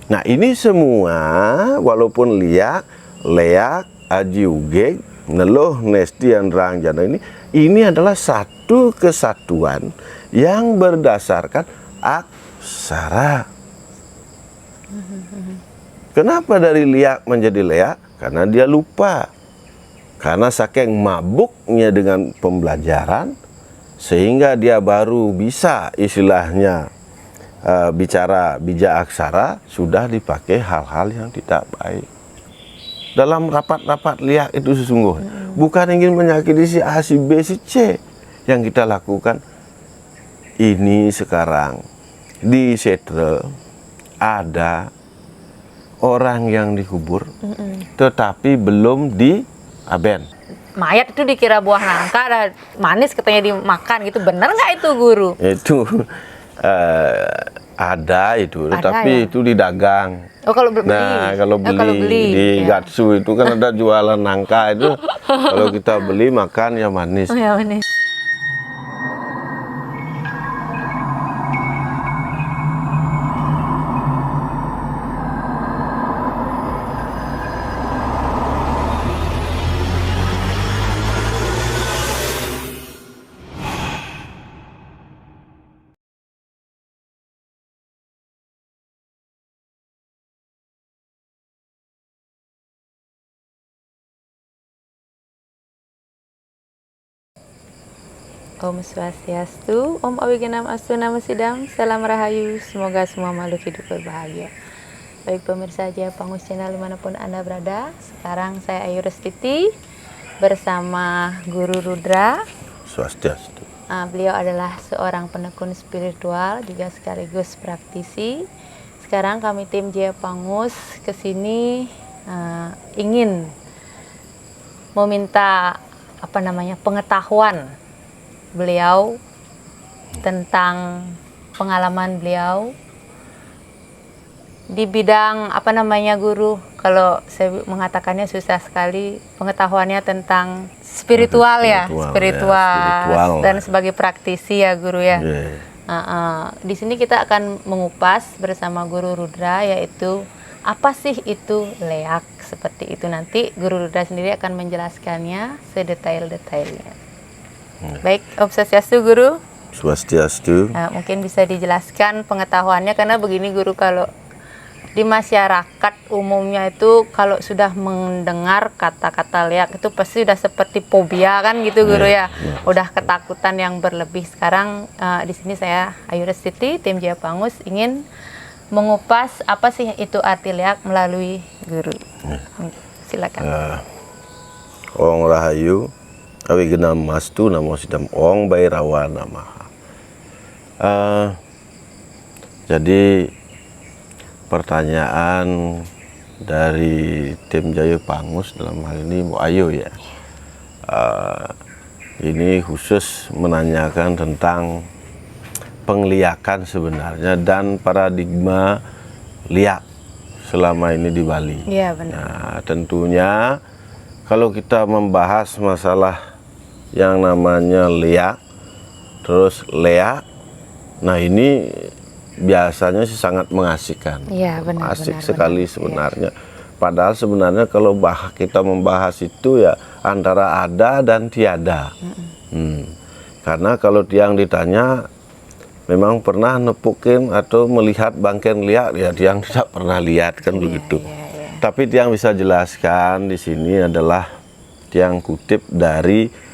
Nah ini semua walaupun liak, leak, aji ugeg, neluh, nestian, rangjana ini adalah satu kesatuan yang berdasarkan aksara. Kenapa dari liak menjadi leak? Karena dia lupa. Karena saking mabuknya dengan pembelajaran, sehingga dia baru bisa istilahnya bicara bijak aksara, sudah dipakai hal-hal yang tidak baik. Dalam rapat-rapat liak itu sesungguhnya bukan ingin menyakiti si A, si B, si C. Yang kita lakukan ini sekarang di Setre ada orang yang dikubur tetapi belum di aben. Mayat itu dikira buah nangka, ada manis katanya dimakan gitu. Bener nggak itu guru? Itu ada itu, tetapi ya? itu didagang. Oh kalau beli? Nah kalau beli di ya. Gatsu itu kan ada jualan nangka itu. Kalau kita beli makan ya manis. Oh ya manis. Om Swastiastu, Om Awigenam Astu Namo Sidam, Salam Rahayu, semoga semua makhluk hidup berbahagia. Baik pemirsa Jaya Pangus Channel dimanapun Anda berada, sekarang saya Ayu Restiti bersama Guru Rudra. Swastiastu. Beliau adalah seorang penekun spiritual juga sekaligus praktisi. Sekarang kami tim Jaya Pangus kesini ingin meminta pengetahuan beliau tentang pengalaman beliau di bidang guru, kalau saya mengatakannya susah sekali, pengetahuannya tentang spiritual spiritual dan sebagai praktisi ya guru ya. Di sini kita akan mengupas bersama Guru Rudra, yaitu apa sih itu leak, seperti itu. Nanti Guru Rudra sendiri akan menjelaskannya sedetail-detailnya. Baik, Om Swastiastu Guru. Swastiastu. Mungkin bisa dijelaskan pengetahuannya, karena begini Guru, kalau di masyarakat umumnya itu kalau sudah mendengar kata-kata leak itu pasti sudah seperti fobia kan gitu Guru ya. Udah ketakutan yang berlebih. Sekarang di sini saya Ayu Restiti, tim Jaya Pangus ingin mengupas apa sih itu arti leak melalui Guru. Silakan. Ong Rahayu, Awigenam Astu Namo Sidam, Ong Bhairawa Namaha. Jadi pertanyaan dari tim Jaya Pangus dalam hal ini Bu Ayu ya, ini khusus menanyakan tentang pengliakan sebenarnya dan paradigma liak selama ini di Bali. Iya benar. Nah tentunya kalau kita membahas masalah yang namanya liak terus leak, nah ini biasanya sih sangat mengasihkan. Iya benar. Asik sekali sebenarnya. Padahal sebenarnya kalau kita membahas itu ya antara ada dan tiada. Karena kalau tiang ditanya memang pernah nepukin atau melihat bangken liak, ya tiang tidak pernah lihat kan begitu. Tapi tiang bisa jelaskan di sini adalah tiang kutip dari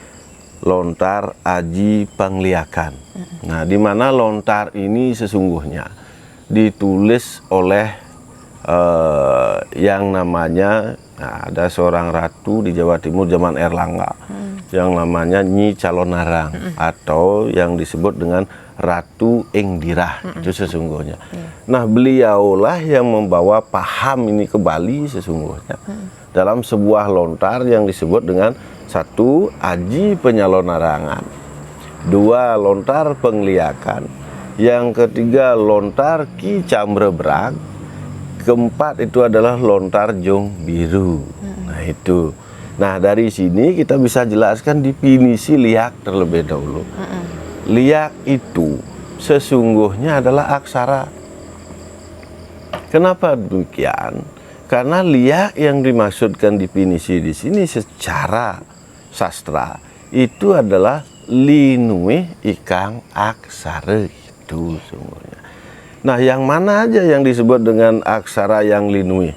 lontar aji pangliakan. Nah, di mana lontar ini sesungguhnya ditulis oleh yang namanya, ada seorang ratu di Jawa Timur zaman Erlangga yang namanya Nyi Calonarang atau yang disebut dengan Ratu Engdirah, itu sesungguhnya. Nah, beliaulah yang membawa paham ini ke Bali sesungguhnya dalam sebuah lontar yang disebut dengan 1. Aji penyalonarangan, 2. Lontar pengliakan, yang ketiga lontar Ki Camrebrak, keempat itu adalah lontar Jong Biru. Nah itu. Nah dari sini kita bisa jelaskan definisi liak terlebih dahulu. Liak itu sesungguhnya adalah aksara. Kenapa demikian? Karena liak yang dimaksudkan definisi di sini secara sastra itu adalah linuih ikang aksara itu sungguhnya. Nah, yang mana aja yang disebut dengan aksara yang linuih?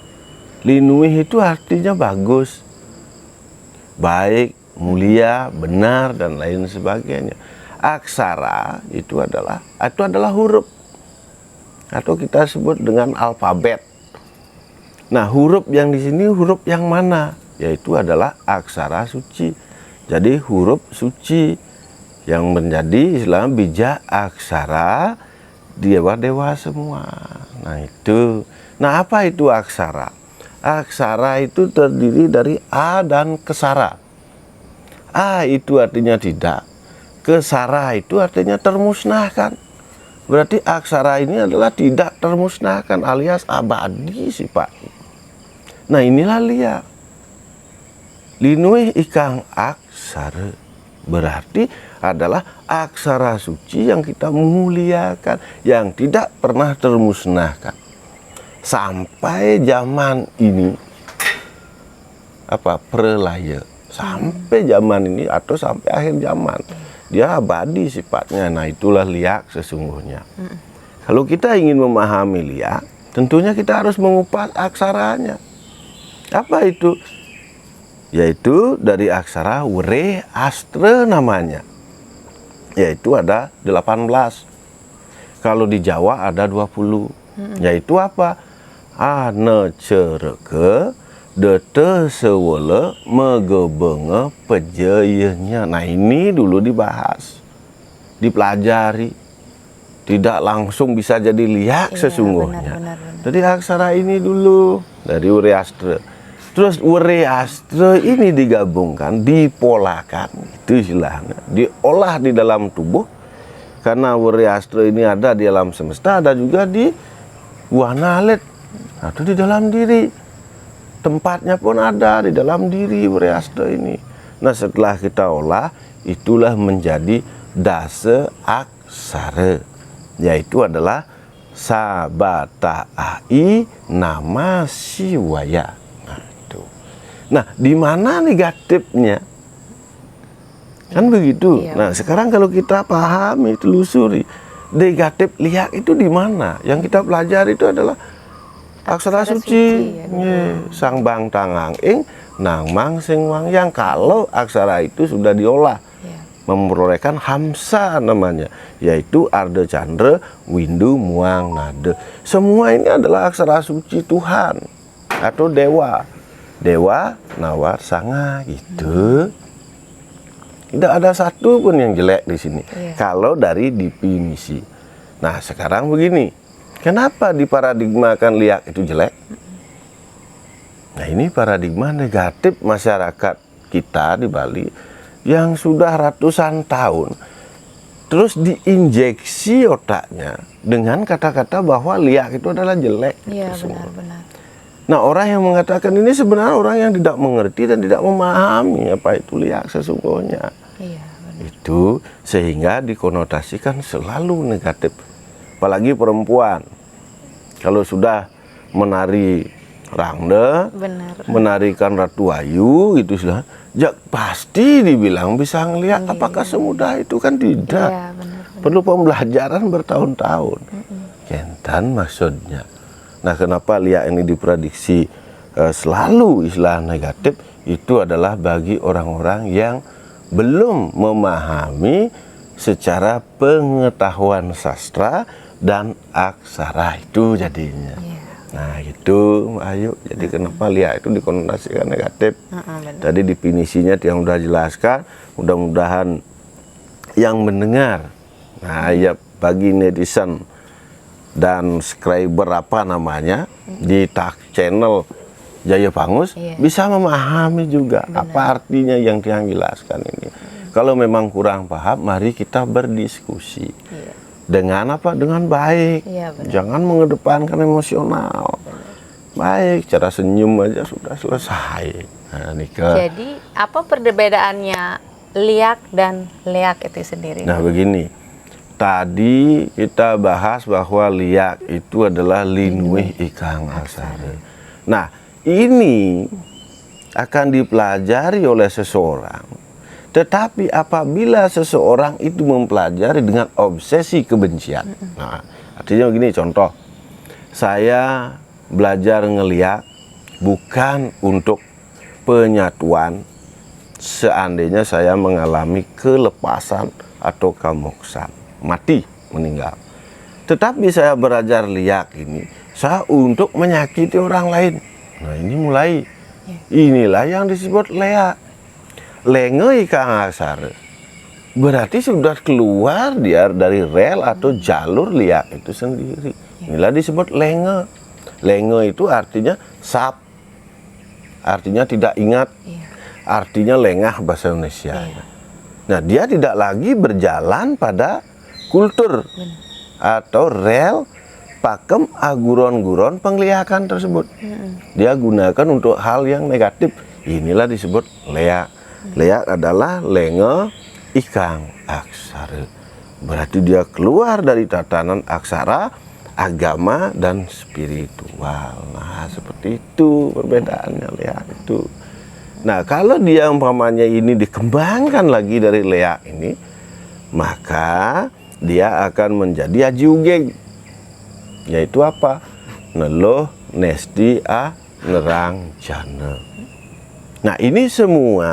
Linuih itu artinya bagus, baik, mulia, benar, dan lain sebagainya. Aksara itu adalah huruf, atau kita sebut dengan alfabet. Nah, huruf yang di sini huruf yang mana? Yaitu adalah aksara suci. Jadi huruf suci yang menjadi Islam bijak aksara dewa-dewa semua. Nah, itu. Nah, apa itu aksara? Aksara itu terdiri dari A dan kesara. A itu artinya tidak. Kesara itu artinya termusnahkan. Berarti aksara ini adalah tidak termusnahkan alias abadi sifatnya. Nah, inilah liak. Linuih ikang aksara berarti adalah aksara suci yang kita muliakan, yang tidak pernah termusnahkan. Sampai zaman ini, prelaya, sampai zaman ini atau sampai akhir zaman, dia abadi sifatnya. Nah, itulah liak sesungguhnya. Kalau kita ingin memahami liak, tentunya kita harus mengupas aksaranya. Apa itu? Yaitu dari aksara were astre namanya. Yaitu ada 18. Kalau di Jawa ada 20. Yaitu apa? Ane cereke dete sewele megebenge pejeyenya. Nah, ini dulu dibahas, dipelajari. Tidak langsung bisa jadi liak sesungguhnya. Benar. Jadi aksara ini dulu dari were astre. Terus were astre ini digabungkan, dipolakan, itu istilahnya, diolah di dalam tubuh. Karena were astre ini ada di alam semesta, ada juga di buah nalet atau di dalam diri. Tempatnya pun ada di dalam diri were astre ini. Nah, setelah kita olah, itulah menjadi dasa aksara, yaitu adalah sabata ai nama siwaya. Nah, di mana negatifnya? Kan begitu. Iya. Nah, sekarang kalau kita pahami, telusuri, negatif liak itu di mana? Yang kita pelajari itu adalah aksara suci. Sang bang tangang ing nang mang sing wang yang. Kalau aksara itu sudah diolah, memperolehkan hamsa namanya, yaitu arda candra windu muang nada. Semua ini adalah aksara suci Tuhan atau dewa. Dewa nawar sanga gitu. Tidak ada satu pun yang jelek di sini. Kalau dari definisi. Nah, sekarang begini. Kenapa diparadigmakan liak itu jelek? Nah, ini paradigma negatif masyarakat kita di Bali yang sudah ratusan tahun. Terus diinjeksi otaknya dengan kata-kata bahwa liak itu adalah jelek. Iya, benar. Nah, orang yang mengatakan ini sebenarnya orang yang tidak mengerti dan tidak memahami apa itu liak sesungguhnya. Iya, benar. Itu sehingga dikonotasikan selalu negatif. Apalagi perempuan. Kalau sudah menari rangda, menarikan Ratu Ayu gitu sudah, pasti dibilang bisa ngelihat. Apakah semudah itu? Kan tidak. Iya, benar. Perlu pembelajaran bertahun-tahun. Kentan maksudnya. Nah, kenapa liak ini diprediksi selalu istilah negatif? Itu adalah bagi orang-orang yang belum memahami secara pengetahuan sastra dan aksara itu jadinya. Nah, gitu Mbak Ayu. Jadi kenapa liak itu dikonotasikan negatif? Tadi definisinya yang sudah jelaskan. Mudah-mudahan yang mendengar, nah ya bagi netizen dan subscriber apa namanya di channel Jaya Pangus bisa memahami juga apa artinya yang dia jelaskan ini. Kalau memang kurang paham, mari kita berdiskusi dengan apa? Dengan baik. Jangan mengedepankan emosional. Baik, cara senyum aja sudah selesai. Nah, jadi apa perbedaannya liak dan leak itu sendiri? Nah, begini. tadi kita bahas bahwa liak itu adalah linuih ikang aksara. Nah, ini akan dipelajari oleh seseorang. Tetapi apabila seseorang itu mempelajari dengan obsesi kebencian. Nah, artinya begini, contoh. Saya belajar ngeliak bukan untuk penyatuan seandainya saya mengalami kelepasan atau kamoksan, mati, meninggal. Tetapi saya belajar liak ini, saya untuk menyakiti orang lain. Nah, ini mulai. Inilah yang disebut leak. Lenge ikang aksara. Berarti sudah keluar dia dari rel atau jalur liak itu sendiri. Inilah disebut lenge. Lenge itu artinya sap. Artinya tidak ingat. Artinya lengah bahasa Indonesia. Nah, dia tidak lagi berjalan pada kultur atau rel pakem aguron-guron penglihakan tersebut. Dia gunakan untuk hal yang negatif. Inilah disebut leak. Leak adalah lenge ikang aksara. Berarti dia keluar dari tatanan aksara, agama, dan spiritual. Nah, seperti itu perbedaannya leak itu. Nah, kalau dia umpamanya ini dikembangkan lagi dari leak ini, maka dia akan menjadi ajiugeg. Yaitu apa? Neluh, nesti, nerang, jana. Nah, ini semua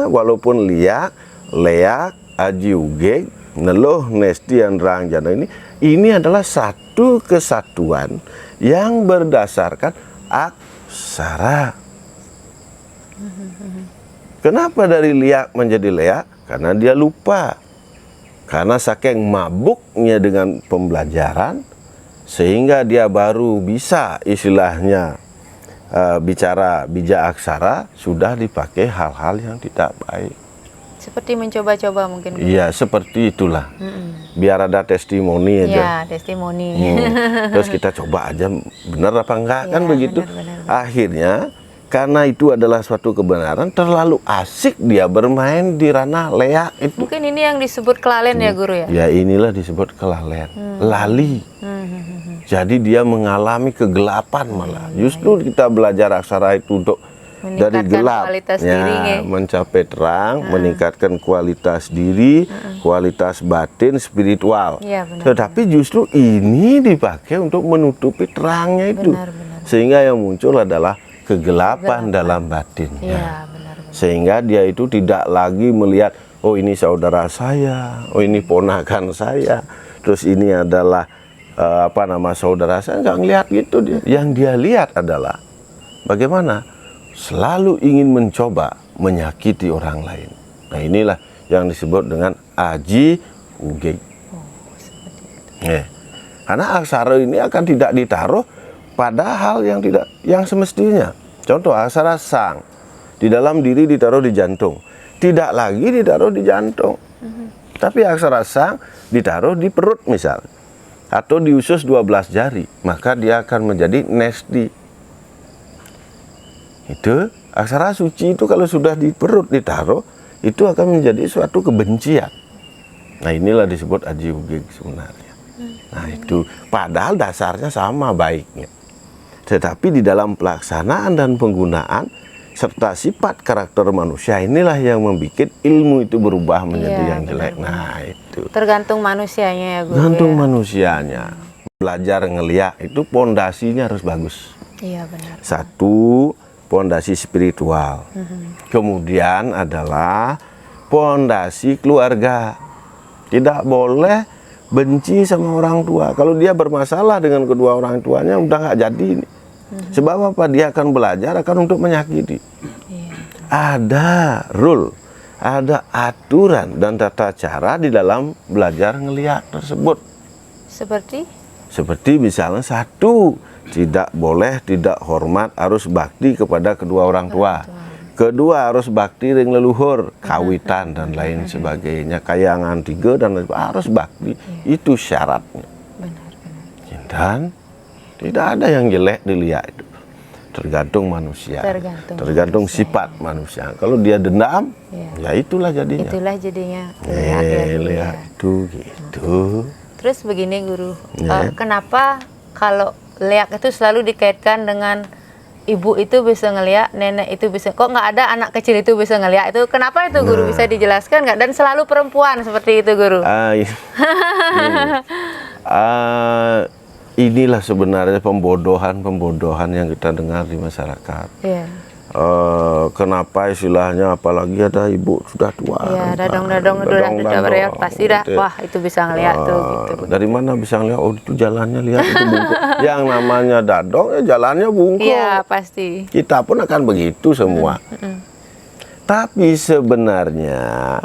walaupun liak, leak, ajiugeg, neluh, nesti, nerang, jana ini adalah satu kesatuan yang berdasarkan aksara. Kenapa dari liak menjadi leak? Karena dia lupa. Karena saking mabuknya dengan pembelajaran, sehingga dia baru bisa istilahnya bicara bijak aksara, sudah dipakai hal-hal yang tidak baik. Seperti mencoba-coba mungkin. Iya, seperti itulah. Biar ada testimoni aja. Ya, testimoni. Terus kita coba aja benar apa enggak, Ya, kan begitu. benar. Akhirnya karena itu adalah suatu kebenaran, terlalu asik dia bermain di ranah leak itu. Mungkin ini yang disebut kelalen ya Guru ya? Ya, inilah disebut kelalen, lali. Jadi dia mengalami kegelapan malah. Justru kita belajar aksara itu untuk dari gelap kualitas diri, mencapai terang, meningkatkan kualitas diri, kualitas batin, spiritual. Ya, benar, Tetapi justru ini dipakai untuk menutupi terangnya itu. Benar. Sehingga yang muncul adalah kegelapan dalam batinnya. Ya, benar. Sehingga dia itu tidak lagi melihat, oh ini saudara saya, oh ini ponakan saya, terus ini adalah saudara saya. Nggak ngelihat gitu dia. Yang dia lihat adalah bagaimana selalu ingin mencoba menyakiti orang lain. Nah, inilah yang disebut dengan aji ugeg. Karena aksara ini akan tidak ditaruh pada hal yang semestinya. Contoh aksara sang di dalam diri ditaruh di jantung, tidak lagi ditaruh di jantung. Tapi aksara sang ditaruh di perut misal, atau di usus 12 jari, maka dia akan menjadi nesti. Itu aksara suci itu kalau sudah di perut ditaruh, itu akan menjadi suatu kebencian. Nah, inilah disebut aji ugeg sebenarnya. Nah, itu padahal dasarnya sama baiknya. Tetapi di dalam pelaksanaan dan penggunaan serta sifat karakter manusia inilah yang membuat ilmu itu berubah menjadi yang jelek. Nah, itu tergantung manusianya ya Guru. Tergantung manusianya. Belajar ngeliat itu pondasinya harus bagus. Iya, benar. Satu, pondasi spiritual. Kemudian adalah pondasi keluarga. Tidak boleh benci sama orang tua. Kalau dia bermasalah dengan kedua orang tuanya, udah nggak jadi ini. Sebab apa? Dia akan belajar untuk menyakiti. Ada rule, ada aturan dan tata cara di dalam belajar ngeliat tersebut. Seperti misalnya satu, tidak boleh tidak hormat, harus bakti kepada kedua orang tua. Kedua, harus bakti ring leluhur, kawitan dan lain sebagainya. Kayangan tiga dan lain harus bakti. Itu syaratnya. Dan tidak ada yang jelek dilihat itu. tergantung manusia, Tergantung manusia, sifat manusia. Kalau dia dendam, ya itulah jadinya. Itulah jadinya liak ya, Guru, Liak ya. itu gitu. Terus begini Guru, kenapa kalau liak itu selalu dikaitkan dengan ibu itu bisa ngeliak, nenek itu bisa, kok nggak ada anak kecil itu bisa ngeliak itu? Kenapa itu Guru? Bisa dijelaskan nggak? Dan selalu perempuan seperti itu Guru? Inilah sebenarnya pembodohan yang kita dengar di masyarakat. Kenapa istilahnya, apalagi ada ibu sudah tua, dadong udah bereak, pasti dah, wah itu bisa ngeliat tuh gitu. Dari mana bisa ngeliat? Oh itu jalannya, lihat itu bungkuk. Yang namanya dadong ya jalannya bungkuk. Iya pasti. Kita pun akan begitu semua. Tapi sebenarnya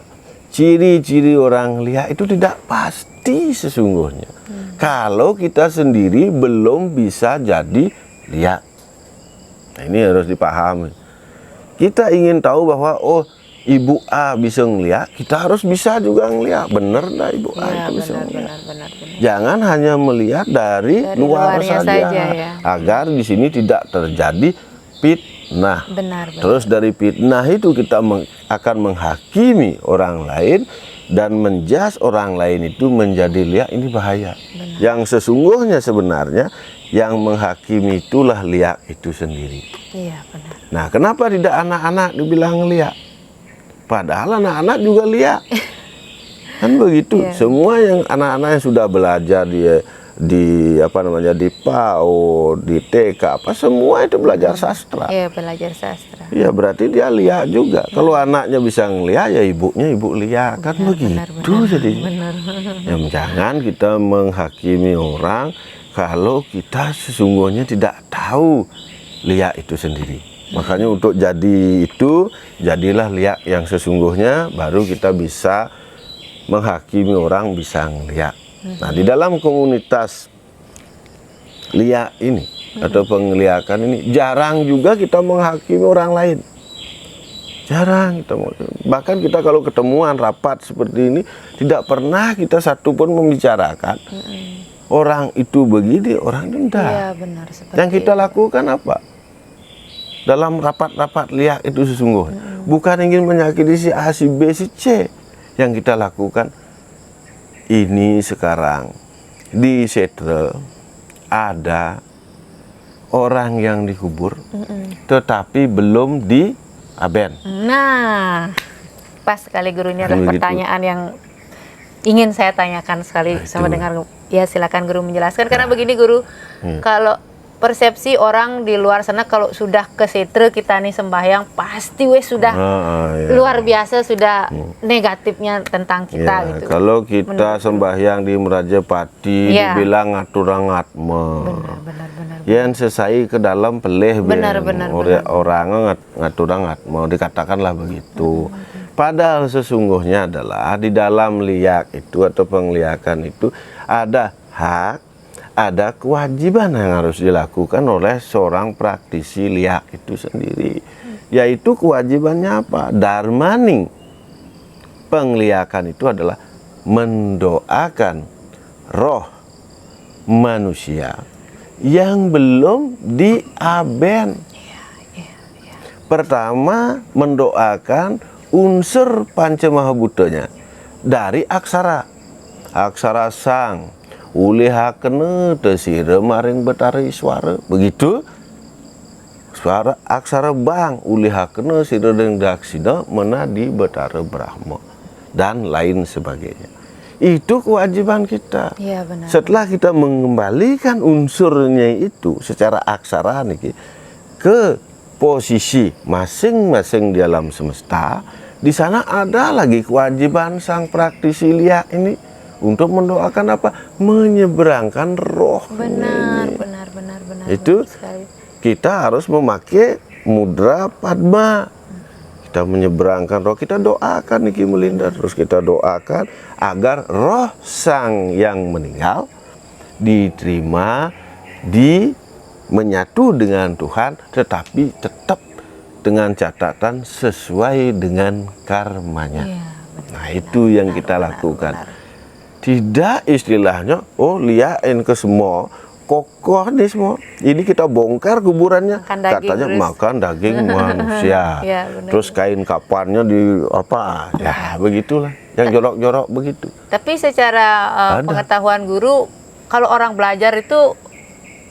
ciri-ciri orang lihat itu tidak pasti sesungguhnya. Kalau kita sendiri belum bisa jadi lihat. Nah, ini harus dipahami. Kita ingin tahu bahwa oh ibu A bisa ngeliat, kita harus bisa juga ngeliat. Bener dah ibu A itu bisa ngeliat. Benar. Jangan hanya melihat dari luar saja ya. Agar di sini tidak terjadi fitnah. Benar. Terus dari fitnah itu kita akan menghakimi orang lain dan menjas orang lain itu menjadi liak, ini bahaya. Benar. Yang sesungguhnya sebenarnya yang menghakimi itulah liak itu sendiri. Iya benar. Nah kenapa tidak anak-anak dibilang liak? Padahal anak-anak juga liak. Kan begitu. Semua yang anak-anak yang sudah belajar di apa namanya, di PAUD, di TK, apa semua itu belajar sastra. Iya, belajar sastra. Iya, berarti dia lihat juga. Kalau anaknya bisa ngelihat, ya ibunya ibu lihat, kan begitu jadinya. Ya, jangan kita menghakimi orang kalau kita sesungguhnya tidak tahu lihat itu sendiri. Makanya untuk jadi itu, jadilah lihat yang sesungguhnya, baru kita bisa menghakimi orang bisa ngelihat. Nah, di dalam komunitas liak ini atau pengliakan ini jarang juga kita menghakimi orang lain. Jarang kita, bahkan kita kalau ketemuan rapat seperti ini tidak pernah kita satu pun membicarakan orang itu begini, orang itu enggak. Iya, benar, yang kita lakukan apa? Dalam rapat-rapat liak itu sesungguhnya bukan ingin menyakiti si A, si B, si C. Yang kita lakukan ini sekarang di Setre ada orang yang dikubur tetapi belum di aben. Nah, pas sekali Guru, ini adalah pertanyaan yang ingin saya tanyakan sekali sama dengar. Ya silakan Guru menjelaskan, karena begini Guru, kalau persepsi orang di luar sana kalau sudah ke Setre kita nih sembahyang pasti sudah luar biasa, sudah negatifnya tentang kita gitu. Kalau kita sembahyang di Merajapati dibilang ngaturang ngatme. Benar. Yang sesai ke dalam peleh benar. orang ngaturang ngatme, dikatakanlah begitu. Padahal sesungguhnya adalah di dalam liak itu atau pengliakan itu ada hak, ada kewajiban yang harus dilakukan oleh seorang praktisi liak itu sendiri. Yaitu kewajibannya apa? Darmaning pengliakan itu adalah mendoakan roh manusia yang belum diaben. Pertama, mendoakan unsur pancamahabutanya dari aksara sang, ulihakene tesire maring betari suara, begitu. Suara aksara bang ulihakene sireng daksina menadi betara Brahma dan lain sebagainya. Itu kewajiban kita. Iya, benar. Setelah kita mengembalikan unsurnya itu secara aksara nih ke posisi masing-masing di alam semesta, di sana ada lagi kewajiban sang praktisi liak ini untuk mendoakan apa? Menyeberangkan roh. Benar. Itu kita harus memakai mudra Padma. Kita menyeberangkan roh, kita doakan Niki Melinda, terus kita doakan agar roh sang yang meninggal diterima, menyatu dengan Tuhan, tetapi tetap dengan catatan sesuai dengan karmanya. Nah, itu yang kita lakukan. Tidak istilahnya, liatin ke semua, kokoh nih semua. Ini kita bongkar kuburannya, Makan daging katanya terus. makan daging manusia. Iya, benar. Terus kain kapannya di apa? Ya begitulah, yang jorok-jorok begitu. Tapi secara Ada. pengetahuan guru, kalau orang belajar itu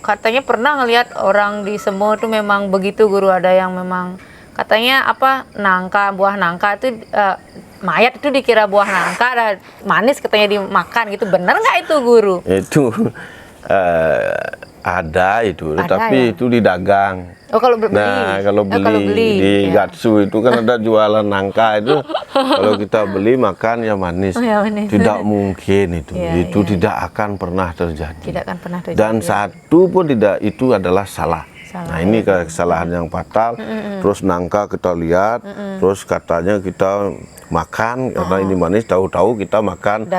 katanya pernah ngelihat orang di Semo itu memang begitu guru, ada yang memang katanya apa buah nangka itu mayat itu dikira buah nangka, ada manis katanya dimakan gitu, benar nggak itu guru? Itu ada itu, Ada, tapi ya? itu didagang. Oh kalau beli, Nah, kalau kalau beli di ya. Gatsu itu kan ada jualan nangka itu. Kalau kita beli makan ya manis. Oh, ya manis. Tidak mungkin itu. Ya, Itu ya. tidak akan pernah terjadi. Tidak akan pernah terjadi. Dan satu pun tidak, itu adalah salah. Salah, Nah, ini kesalahan yang fatal. Terus nangka kita lihat, terus katanya kita makan karena ini manis, tahu-tahu kita makan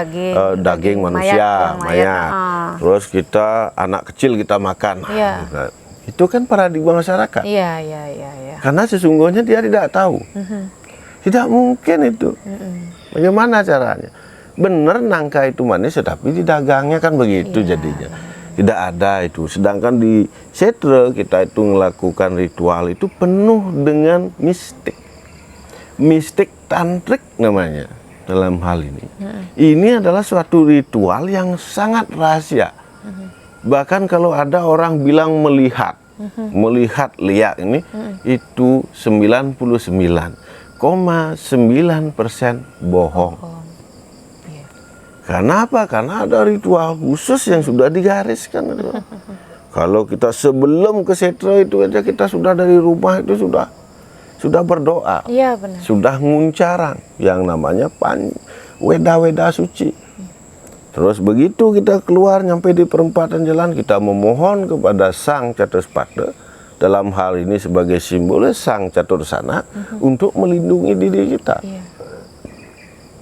daging manusia, mayat. Terus kita anak kecil kita makan. Iya. Nah, itu kan paradigma masyarakat. Iya. Karena sesungguhnya dia tidak tahu. Tidak mungkin itu. Bagaimana caranya? Benar nangka itu manis, tetapi didagangnya kan begitu jadinya. Tidak ada itu. Sedangkan di Setre kita itu melakukan ritual itu penuh dengan mistik. Mistik tantrik namanya dalam hal ini. Ini adalah suatu ritual yang sangat rahasia. Bahkan kalau ada orang bilang melihat liak ini, itu 99,9% bohong. Karena apa? Karena ada ritual khusus yang sudah digariskan. Kalau kita sebelum ke Setre itu aja kita sudah dari rumah itu sudah berdoa. Iya benar. Sudah nguncarang yang namanya weda-weda suci. Terus begitu kita keluar nyampe di perempatan jalan, kita memohon kepada Sang Caturspata, dalam hal ini sebagai simbol Sang Catursana, untuk melindungi diri kita. Iya.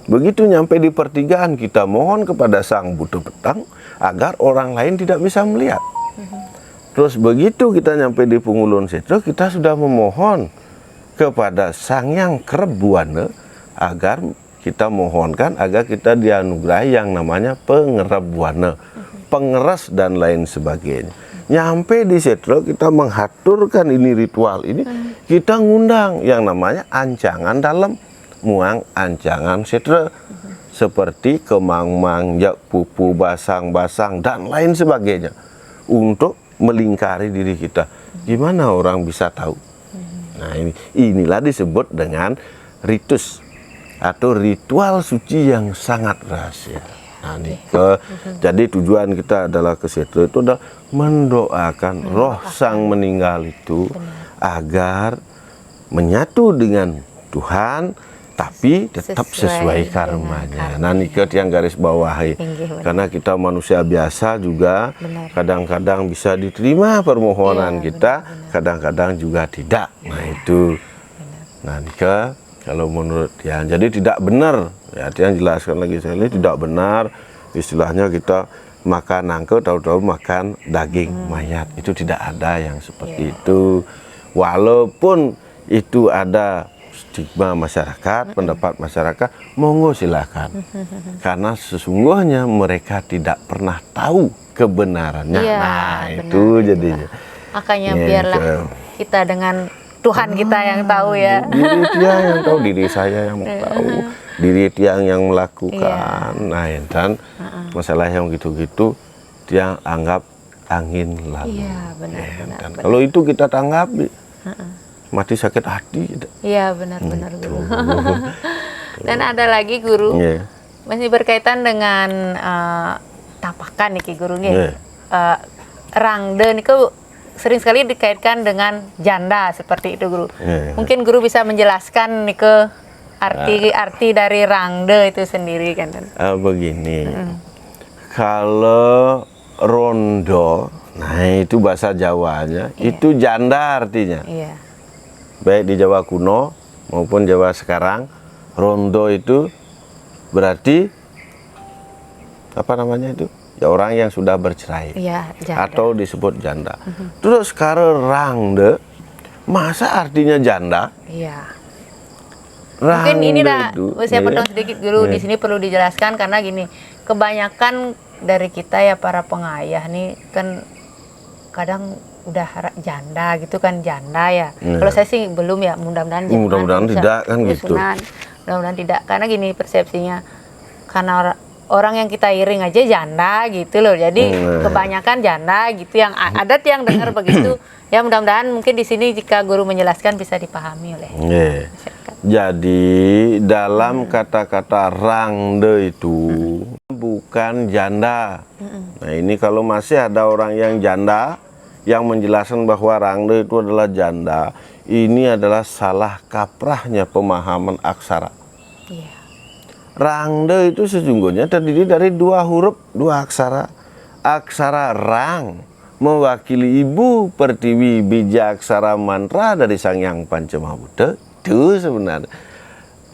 Begitu nyampe di pertigaan, kita mohon kepada Sang Buddha Petang agar orang lain tidak bisa melihat. Terus begitu kita nyampe di Pengulun Setre, kita sudah memohon kepada Sang Yang Kerep Buana agar kita mohonkan agar kita dianugerahi yang namanya pengerep buana, pengeras dan lain sebagainya. Nyampe di Setre kita menghaturkan ini ritual ini, kita ngundang yang namanya ancangan dalam muang ancangan Setre, seperti kemang-mang, jak pupu, basang-basang dan lain sebagainya, untuk melingkari diri kita. Gimana orang bisa tahu? Nah, inilah disebut dengan ritus atau ritual suci yang sangat rahasia. Nah, jadi tujuan kita adalah ke Setre itu adalah mendoakan roh sang meninggal itu agar menyatu dengan Tuhan, tapi tetap sesuai karmanya. Nah, niket yang garis bawahi. Karena kita manusia biasa juga, kadang-kadang bisa diterima permohonan kita, kadang-kadang juga tidak. Nah, itu. Nah, niket kalau menurut yang jadi tidak benar. Ya, yang jelaskan lagi saya ini tidak benar. Istilahnya kita makan nangka, tahu-tahu makan daging mayat. Itu tidak ada yang seperti itu. Walaupun itu ada stigma masyarakat, pendapat masyarakat, monggo silakan. Karena sesungguhnya mereka tidak pernah tahu kebenarannya. Nah, itu jadinya. Makanya biarlah kita dengan Tuhan kita yang tahu ya. Diri dia yang tahu, diri saya yang tahu, diri dia yang melakukan. Nah, dan masalah yang gitu-gitu dia anggap angin lalu. Iya, benar. Kalau itu kita tanggapi, mati sakit hati. Iya, benar-benar guru. Dan ada lagi guru, masih berkaitan dengan tapakan nih guru nih. Rangde nih sering sekali dikaitkan dengan janda seperti itu guru. Mungkin guru bisa menjelaskan nih ke arti dari rangde itu sendiri kan? Begini, kalau rondo, nah itu bahasa Jawanya, itu janda artinya. Iya. Baik di Jawa kuno maupun Jawa sekarang, rondo itu berarti apa namanya itu? Ya, orang yang sudah bercerai, atau disebut janda. Terus sekarang rangde, masa artinya janda? Iya. Rangde mungkin ini saya potong sedikit dulu di sini perlu dijelaskan karena gini, kebanyakan dari kita ya para pengayah nih kan kadang udah janda gitu kan, janda ya. Kalau saya sih belum ya, mudah-mudahan jangan. Mudah-mudahan tidak kan gitu. Mudah-mudahan tidak, karena gini persepsinya, karena orang yang kita iring aja janda gitu loh. Jadi kebanyakan janda gitu, yang adat yang dengar begitu. Ya mudah-mudahan mungkin di sini jika guru menjelaskan bisa dipahami oleh masyarakat. Jadi dalam kata-kata rangde itu bukan janda. Nah ini kalau masih ada orang yang janda yang menjelaskan bahwa rangde itu adalah janda, ini adalah salah kaprahnya pemahaman aksara. Iya. Rangde itu sesungguhnya terdiri dari 2 huruf, 2 aksara. Aksara rang mewakili Ibu Pertiwi bijaksara mantra dari Sang Hyang Pancama Buddha. Itu sebenarnya.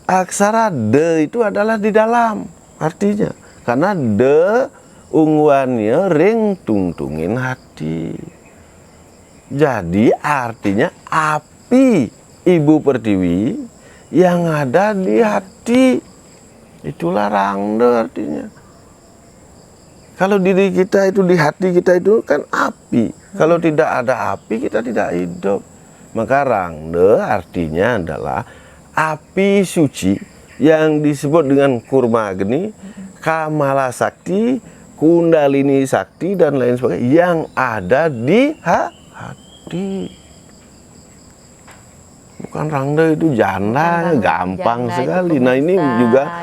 Aksara de itu adalah di dalam artinya. Karena de unguannya ring tungtungin hati. Jadi artinya api Ibu Pertiwi yang ada di hati. Itulah rangde artinya. Kalau diri kita itu di hati kita itu kan api. Kalau tidak ada api kita tidak hidup. Maka rangde artinya adalah api suci yang disebut dengan kurma agni, kamala sakti, kundalini sakti dan lain sebagainya yang ada di hati. Bukan rangde itu janda, gampang sekali. Nah ini juga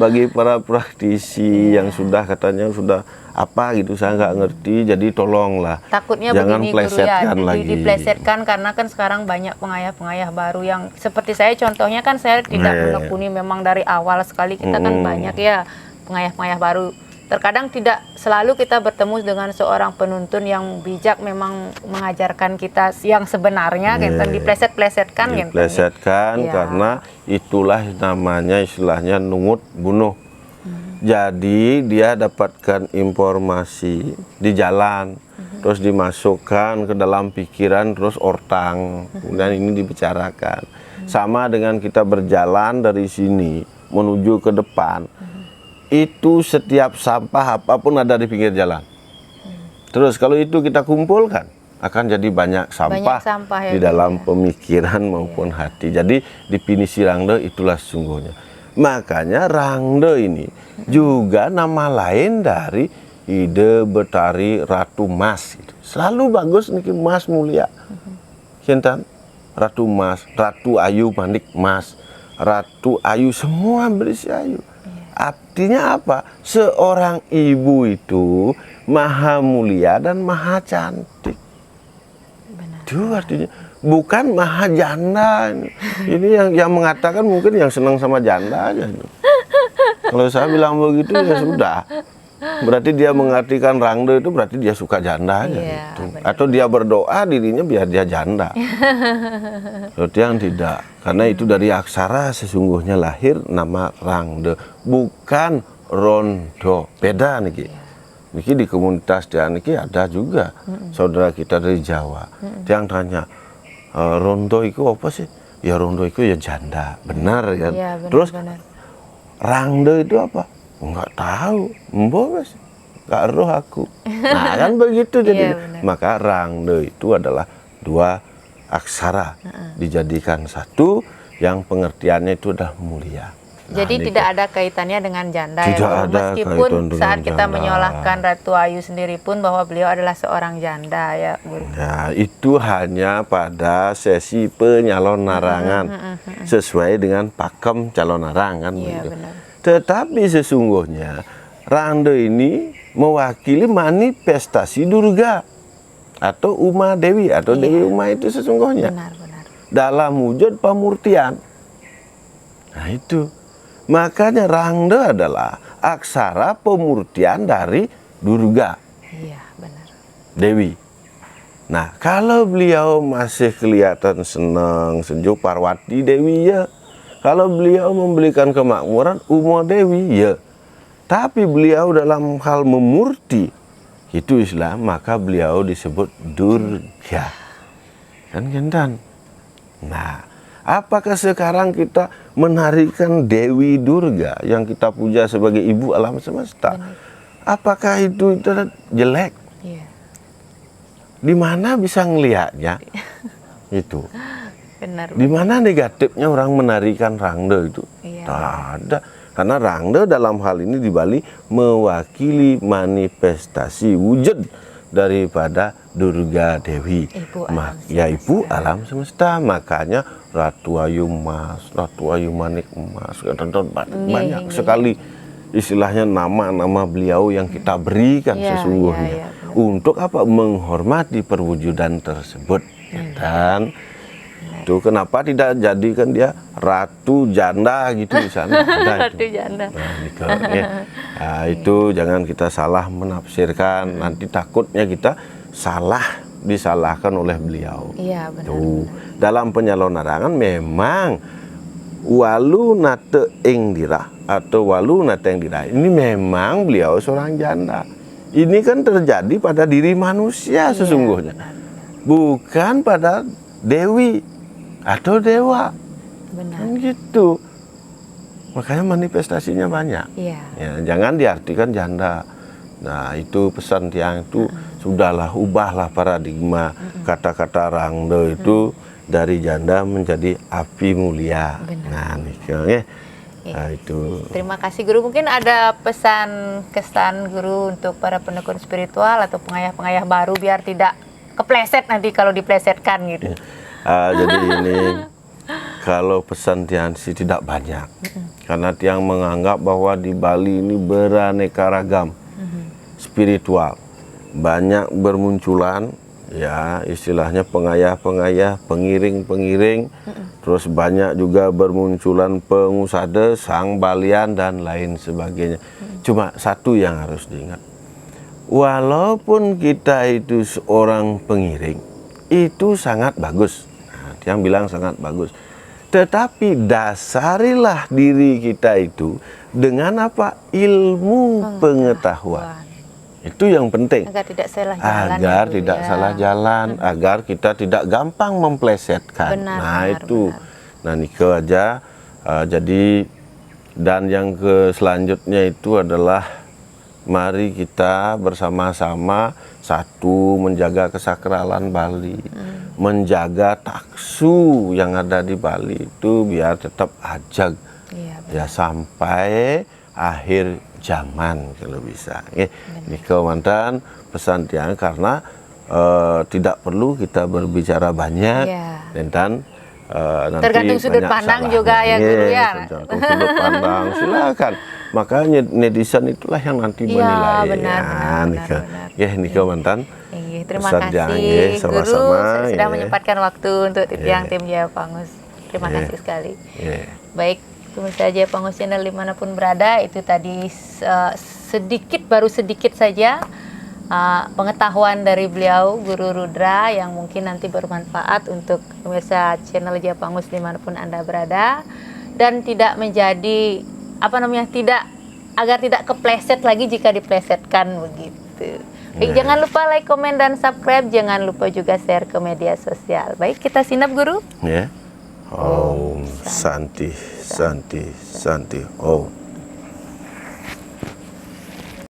bagi para praktisi yang sudah katanya sudah apa gitu, saya nggak ngerti. Jadi tolonglah, takutnya jangan begini plesetkan guru ya, lagi. diplesetkan karena kan sekarang banyak pengayah-pengayah baru yang seperti saya contohnya kan saya tidak menekuni memang dari awal sekali, kita kan banyak ya pengayah-pengayah baru. Terkadang tidak selalu kita bertemu dengan seorang penuntun yang bijak memang mengajarkan kita yang sebenarnya, kan dipleset-plesetkan kan. Diplesetkan karena itulah namanya istilahnya nungut bunuh. Jadi dia dapatkan informasi di jalan, terus dimasukkan ke dalam pikiran, terus ortang, kemudian ini dibicarakan. Sama dengan kita berjalan dari sini menuju ke depan. Itu setiap sampah apapun ada di pinggir jalan. Terus kalau itu kita kumpulkan akan jadi banyak sampah ya, di dalam pemikiran maupun hati. Jadi definisi rangde itulah sesungguhnya. Makanya rangde ini juga nama lain dari Ide Betari Ratu Mas. Selalu bagus nih Mas mulia. Kintan Ratu Mas, Ratu Ayu Mandik Mas, Ratu Ayu semua berisi ayu. Artinya apa? Seorang ibu itu maha mulia dan maha cantik. Itu artinya bukan maha janda. Ini yang mengatakan mungkin yang senang sama janda aja. Kalau saya bilang begitu ya sudah. Berarti dia mengartikan rangde itu berarti dia suka janda aja gitu. Atau dia berdoa dirinya biar dia janda. Berarti yang tidak. Karena itu dari aksara sesungguhnya lahir nama rangde, bukan rondo. Beda niki. Niki di komunitas dia niki ada juga saudara kita dari Jawa. Yang tanya, rondo itu apa sih? Ya rondo itu ya janda, benar kan? Ya, benar, terus benar. Rangde itu apa? Enggak tahu, mbok enggak roh aku. Nah kan begitu jadi. Maka rangde itu adalah 2 aksara dijadikan satu yang pengertiannya itu adalah mulia. Jadi tidak ada kaitannya dengan janda ya, meskipun saat kita menyolahkan Ratu Ayu sendiri pun bahwa beliau adalah seorang janda ya, Guru. Nah, itu hanya pada sesi penyalon narangan sesuai dengan pakem calon narangan. Tetapi sesungguhnya rangde ini mewakili manifestasi Durga atau Uma Dewi atau Dewi Uma itu sesungguhnya. Benar. Dalam wujud pemurtian. Nah itu. Makanya rangde adalah aksara pemurtian dari Durga. Iya, benar. Dewi. Nah, kalau beliau masih kelihatan senang, sejuk, Parwati Dewi ya. Kalau beliau memberikan kemakmuran, Uma Dewi ya. Tapi beliau dalam hal memurti, itu Islam, maka beliau disebut Durga. Kan gendan. Nah, apakah sekarang kita menarikan Dewi Durga yang kita puja sebagai ibu alam semesta? apakah itu jelek? Iya. Di mana bisa ngelihatnya? Itu. Benar. Di mana negatifnya orang menarikan rangde itu? Iya. Tak ada. Karena rangde dalam hal ini di Bali mewakili manifestasi wujud daripada Durga Dewi. Ibu alam Ya ibu alam semesta. Makanya Ratu Ayu Emas, Ratu Ayu Manik Emas, banyak sekali istilahnya nama-nama beliau yang kita berikan sesungguhnya. Untuk apa? Menghormati perwujudan tersebut. Dan itu kenapa tidak jadikan dia ratu janda gitu di sana? Ratu janda. Nah, itu jangan kita salah menafsirkan. Nanti takutnya kita disalahkan oleh beliau. Iya, benar. Tuh. Dalam penyalon larangan memang walu nate ing dirah atau walu nate ing dirah ini memang beliau seorang janda. Ini kan terjadi pada diri manusia sesungguhnya, bukan pada dewi atau dewa. Benar. Kan gitu. Makanya manifestasinya banyak. Iya. Ya, jangan diartikan janda. Nah, itu pesan tiang itu sudahlah, ubahlah paradigma kata-kata rangde itu dari janda menjadi api mulia. Benar. Nah, nah, itu. Terima kasih Guru. Mungkin ada pesan kesan Guru untuk para pendekun spiritual atau pengayah-pengayah baru biar tidak kepleset nanti kalau diplesetkan gitu. Jadi ini kalau pesan tiang sih tidak banyak, karena tiang menganggap bahwa di Bali ini beraneka ragam spiritual, banyak bermunculan ya istilahnya pengayah-pengayah, pengiring-pengiring, terus banyak juga bermunculan pengusada, sang balian dan lain sebagainya. Cuma satu yang harus diingat, walaupun kita itu seorang pengiring, itu sangat bagus. Yang bilang sangat bagus. Tetapi dasarilah diri kita itu dengan apa? Ilmu pengetahuan. Itu yang penting. Agar tidak salah jalan. Agar tidak salah jalan, agar kita tidak gampang memplesetkan. Benar, nah, benar, itu. Benar. Nah, Nike aja. Jadi dan yang selanjutnya itu adalah mari kita bersama-sama satu menjaga kesakralan Bali, menjaga taksu yang ada di Bali itu biar tetap ajag ya sampai akhir zaman kalau bisa. Niko mantan pesan tiang karena tidak perlu kita berbicara banyak dan nanti tergantung sudut pandang salahnya juga ya Guru ya. Tergantung sudut pandang silakan. Makanya netizen itulah yang nanti menilai. Benar. Niko mantan. Terima kasih Guru sudah menyempatkan waktu untuk tiang tim Jaya Pangus. Terima kasih sekali. Baik, pemirsa Jaya Pangus Channel dimanapun berada, itu tadi baru sedikit saja pengetahuan dari beliau Guru Rudra yang mungkin nanti bermanfaat untuk pemirsa channel Jaya Pangus dimanapun Anda berada, dan tidak menjadi agar tidak kepleset lagi jika diplesetkan begitu. Baik, jangan lupa like, komen, dan subscribe. Jangan lupa juga share ke media sosial. Baik, kita sinap Guru. Om Santi Santi Santi Om.